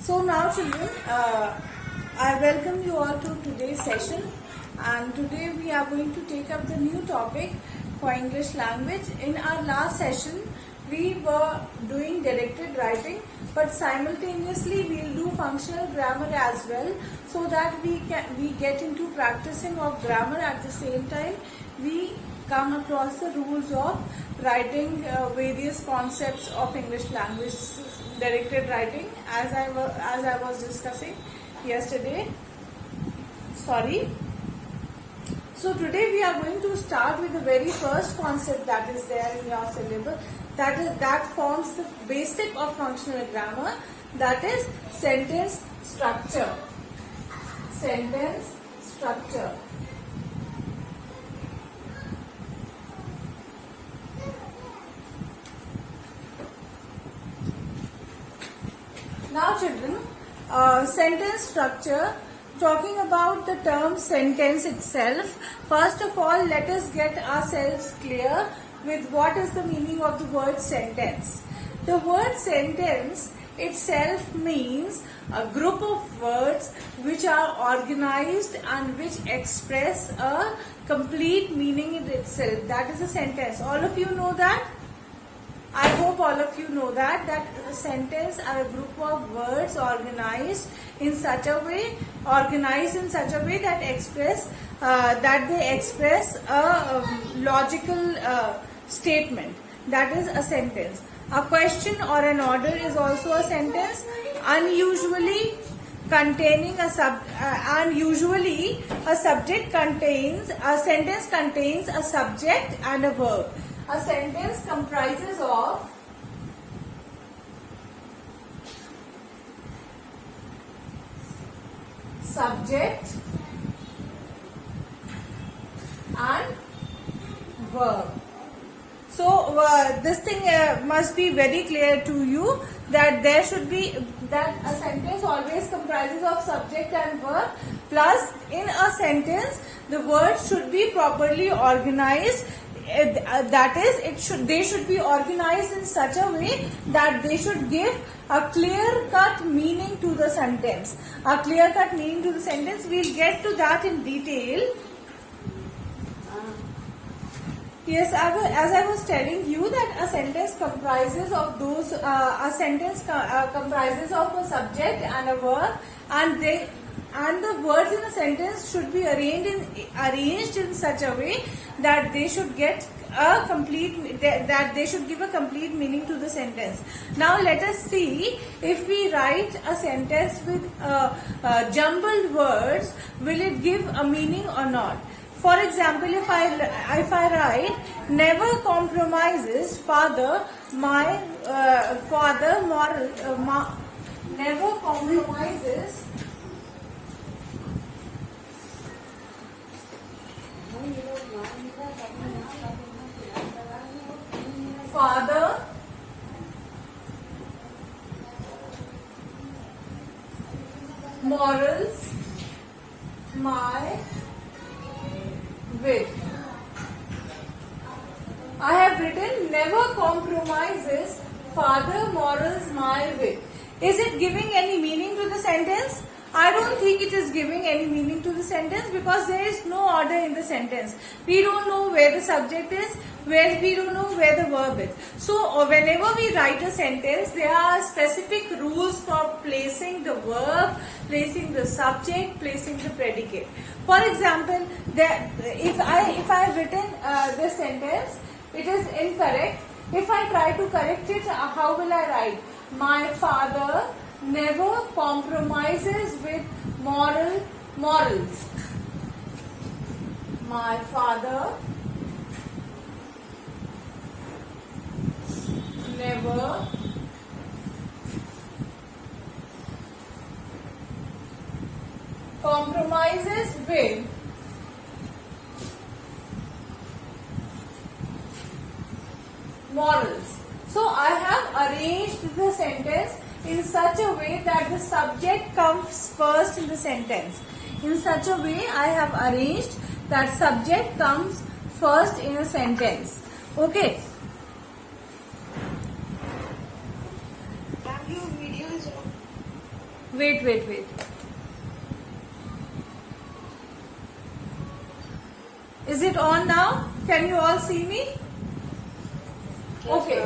So now children, I welcome you all to today's session, and today we are going to take up the new topic for English language. In our last session we were doing directed writing, but simultaneously we will do functional grammar as well, so that we get into practicing of grammar at the same time. We come across the rules of writing various concepts of English language directed writing as I was discussing yesterday. Sorry. So today we are going to start with the very first concept that is there in your syllabus. That forms the basic of functional grammar. That is sentence structure. Sentence structure. Now children, sentence structure, talking about the term sentence itself. First of all, let us get ourselves clear with what is the meaning of the word sentence. The word sentence itself means a group of words which are organized and which express a complete meaning in itself. That is a sentence. All of you know that? I hope all of you know that a sentence are a group of words organized in such a way that they express a logical statement. That is a sentence. A question or an order is also a sentence, usually a sentence contains a subject and a verb. A sentence comprises of subject and verb. So this thing must be very clear to you that a sentence always comprises of subject and verb, plus in a sentence the words should be properly organized. That is, they should be organized in such a way that they should give a clear-cut meaning to the sentence. A clear-cut meaning to the sentence. We'll get to that in detail. Yes, as I was telling you that a sentence comprises of comprises of a subject and a verb, and the words in a sentence should be arranged in such a way that they should give a complete meaning to the sentence. Now let us see, if we write a sentence with jumbled words, will it give a meaning or not? For example, if I write, never compromises father moral, never compromises father morals my with. I have written never compromises father morals my with. Is it giving any meaning to the sentence? I don't think it is giving any meaning to the sentence, because there is no order in the sentence. We don't know where the subject is, we don't know where the verb is. So whenever we write a sentence, there are specific rules for placing the verb, placing the subject, placing the predicate. For example, if I have written this sentence, it is incorrect. If I try to correct it, how will I write? My father never compromises with morals. My father never compromises with morals. So I have arranged the sentence in such a way that the subject comes first in the sentence. In such a way I have arranged that subject comes first in a sentence. Okay. Wait. Is it on now? Can you all see me? Okay.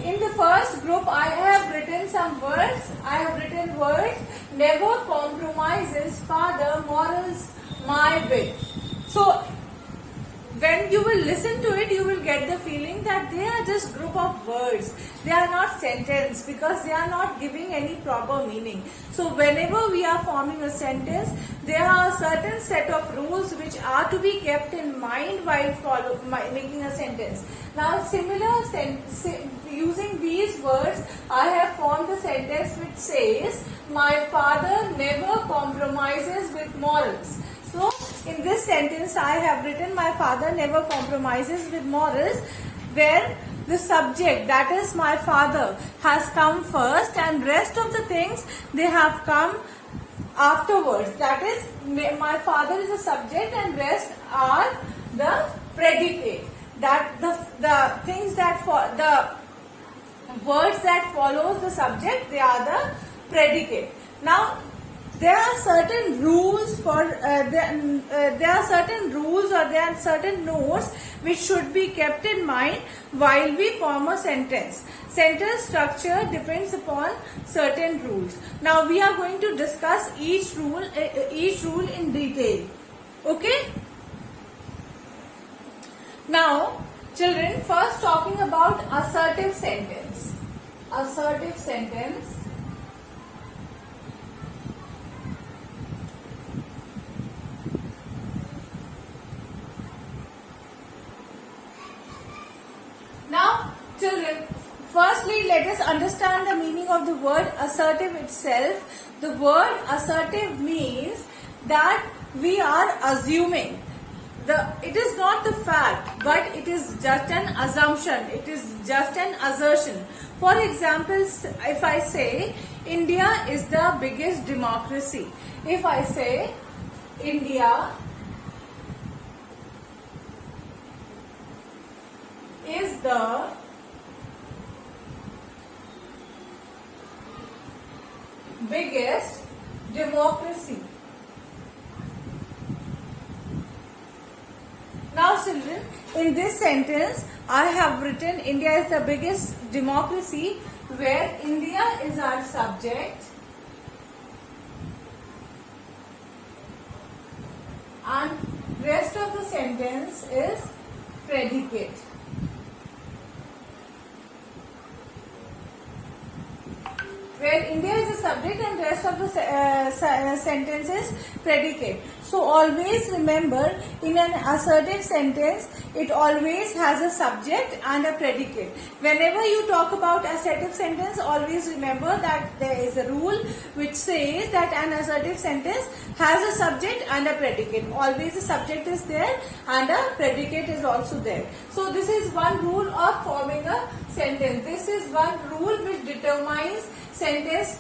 In the first group I have written some words. I have written words. Never compromises father morals my way. So when you will listen to it, you will get the feeling that they are just group of words. They are not sentence because they are not giving any proper meaning. So whenever we are forming a sentence, there are a certain set of rules which are to be kept in mind while making a sentence. Now using these words, I have formed a sentence which says, my father never compromises with morals. So, in this sentence, I have written my father never compromises with morals, where the subject, that is my father, has come first and rest of the things, they have come afterwards. That is, my father is the subject and rest are the predicate. That the things that the words that follows the subject, they are the predicate. Now, there are certain rules there are certain rules or there are certain notes which should be kept in mind while we form a sentence. Sentence structure depends upon certain rules. Now we are going to discuss each rule in detail. Okay? Now, children, first talking about assertive sentence. Assertive sentence. Now, children, firstly let us understand the meaning of the word assertive itself. The word assertive means that we are assuming. It is not the fact, but it is just an assumption. It is just an assertion. For example, if I say India is the biggest democracy. If I say India is the biggest democracy. Now children, in this sentence I have written India is the biggest democracy, where India is our subject and rest of the sentence is predicate. Where India is the subject and rest of the sentence is predicate. So always remember, in an assertive sentence, it always has a subject and a predicate. Whenever you talk about assertive sentence, always remember that there is a rule which says that an assertive sentence has a subject and a predicate. Always a subject is there and a predicate is also there. So this is one rule of forming a sentence. This is one rule which determines sentence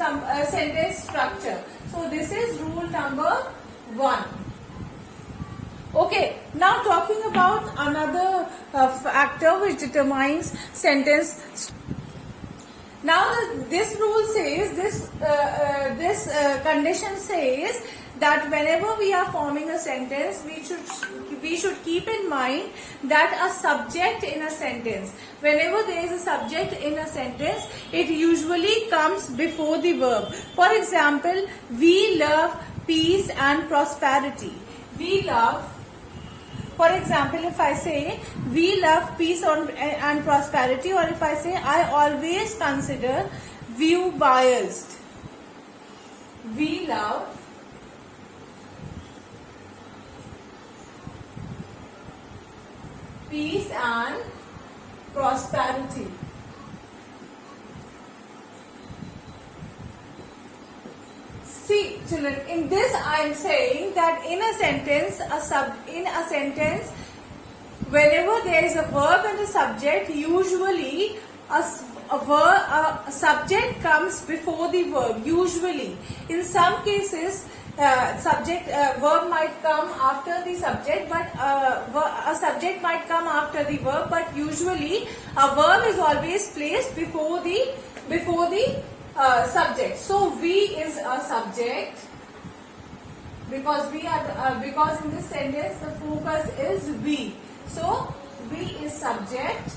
structure. So this is rule number 1. Okay, now talking about another factor which determines sentence. Now this rule says, this condition says that whenever we are forming a sentence, we should keep in mind that a subject in a sentence, whenever there is a subject in a sentence, it usually comes before the verb. For example, we love peace and prosperity. We love, for example, if I say we love peace and prosperity, or if I say I always consider view biased. We love peace and prosperity. See, children, in this I am saying that in a sentence, whenever there is a verb and a subject, usually a subject comes before the verb. Usually, in some cases, verb might come after the subject, but a subject might come after the verb. But usually, a verb is always placed before the subject. So we is a subject because we are because in this sentence the focus is we. So we is subject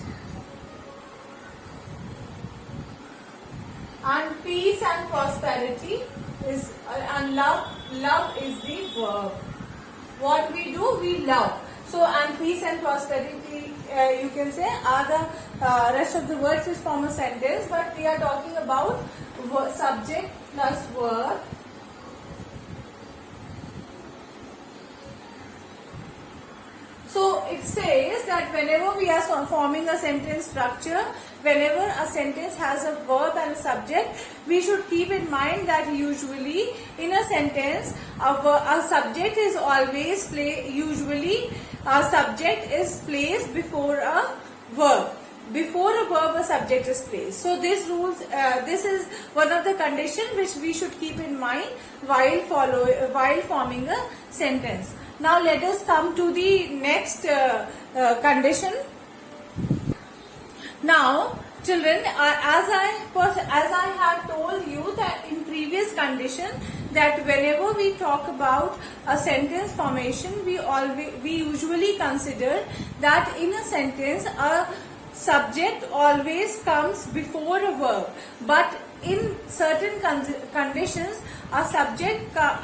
and peace and prosperity is and love is the verb. What we do, we love. So and peace and prosperity you can say are the rest of the words which form a sentence, but we are talking about subject plus verb. So it says that whenever we are forming a sentence structure, whenever a sentence has a verb and a subject, we should keep in mind that usually in a sentence a subject is always usually a subject is placed before a verb. Before a verb, a subject is placed. So this is one of the conditions which we should keep in mind while forming a sentence. Now let us come to the next condition. Now, children, as I have told you that in previous condition that whenever we talk about a sentence formation, we usually consider that in a sentence a subject always comes before a verb, but in certain conditions a subject comes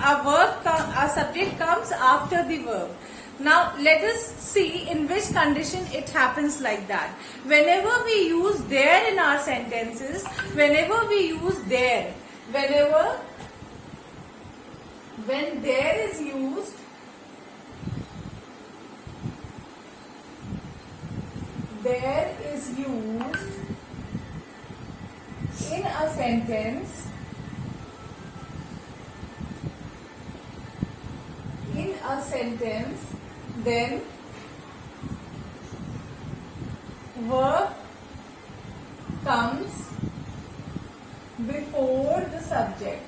after the verb. Now let us see in which condition it happens like that. Whenever we use there in our sentences, when there is used, in a sentence, then verb comes before the subject.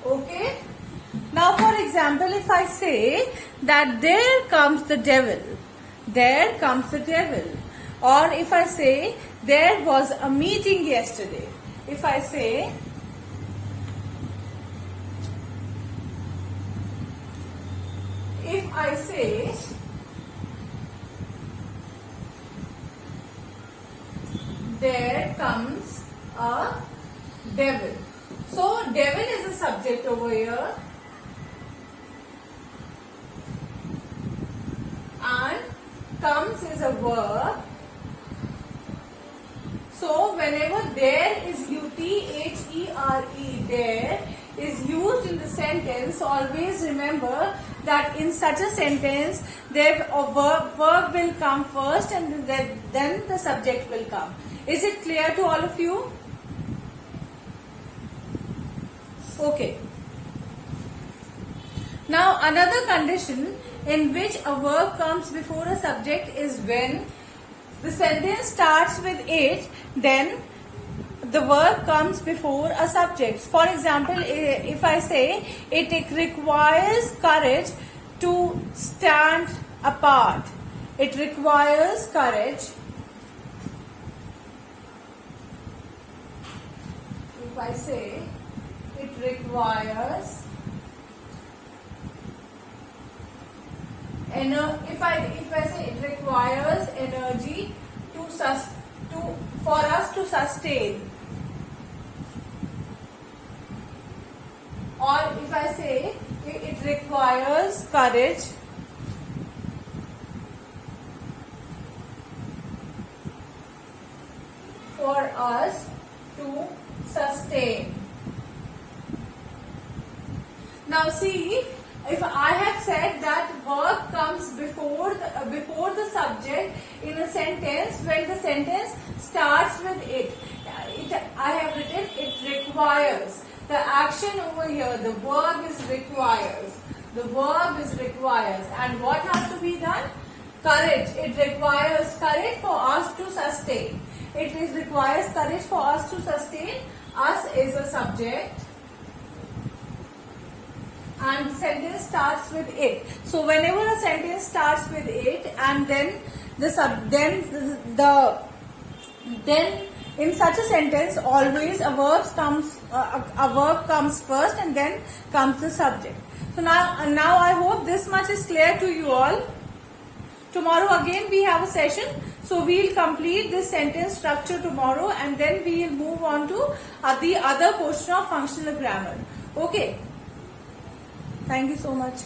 Okay? Now for example, if I say that there comes the devil, or if I say there was a meeting yesterday, if I say there comes a devil. So devil is a subject over here and comes is a verb. So whenever there is there is used in the sentence, always remember that in such a sentence there a verb will come first and then the subject will come. Is it clear to all of you? Okay. Now another condition in which a verb comes before a subject is when the sentence starts with it, then the verb comes before a subject. For example, if I say it requires courage to stand apart. It requires courage. If I say it requires if I say it requires energy for us to sustain, or if I say it requires courage for us to sustain. Now see, if I have said that verb comes before the subject in a sentence when the sentence starts with it, I have written it requires. The action over here, the verb is requires. The verb is requires. And what has to be done? Courage. It requires courage for us to sustain. It requires courage for us to sustain. Us is a subject. And sentence starts with it. So whenever a sentence starts with it and then then in such a sentence always a verb comes first and then comes the subject. So now I hope this much is clear to you all. Tomorrow again we have a session, so we will complete this sentence structure tomorrow, and then we will move on to the other portion of functional grammar. Okay, thank you so much.